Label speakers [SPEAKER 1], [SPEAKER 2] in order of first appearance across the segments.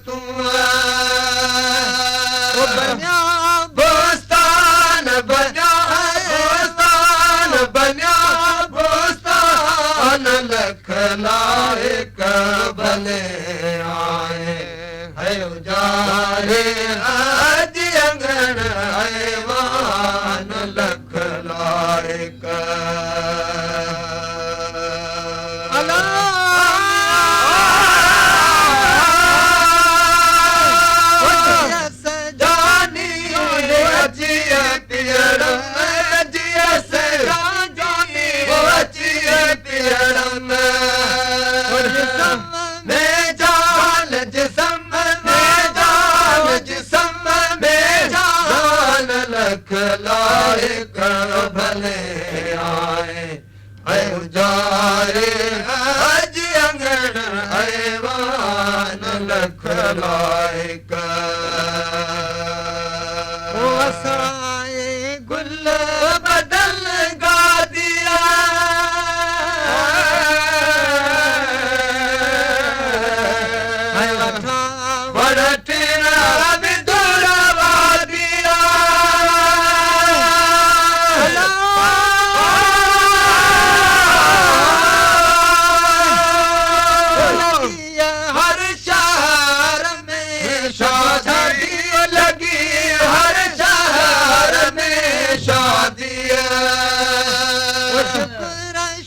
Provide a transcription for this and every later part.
[SPEAKER 1] तूं बनिया बोस्तान बनिया बोस्तान बनिया बोस्तान लख लाइक भले आए है उजारे अज अंगण ऐवान लख लाइक लाइक भले आए है उजारे अज अंगण ऐवान लख लाइक असाए गुल बदल गा दिया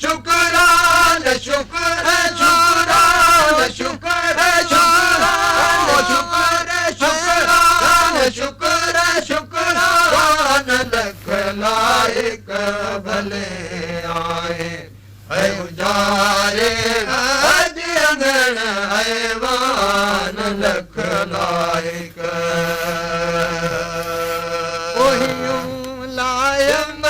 [SPEAKER 1] शुक्रान शुक्र शुक्रान शुक्र शुक्र शुक्रान शुक्र शुक्रान लख लाइक भले आए है उजारे अज अंगण ऐवान लख लाइक लायम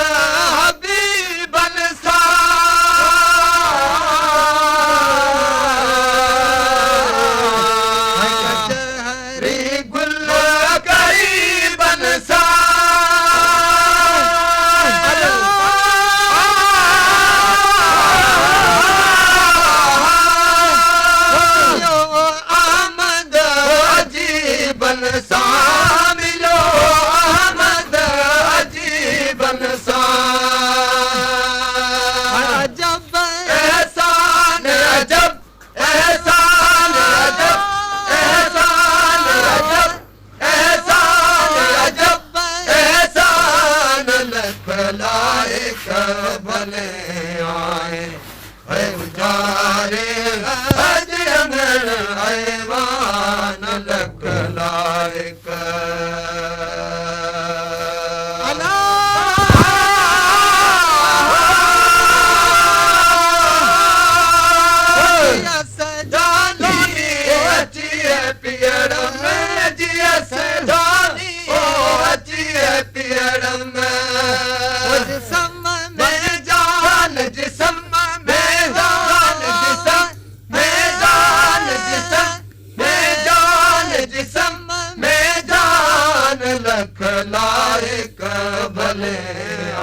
[SPEAKER 1] लाइक भले आए है उजारे अज अंगण ऐवान लख लाइक पियड़ में जिया सजानी अचिए पियड़ में जिसम में जान जिसम में जान जिसम में जान जिसम में जान जिसम में जान लख लाइक भले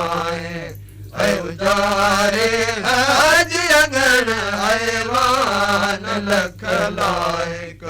[SPEAKER 1] आए है उजारे अज अंगण ऐवान लख लाइक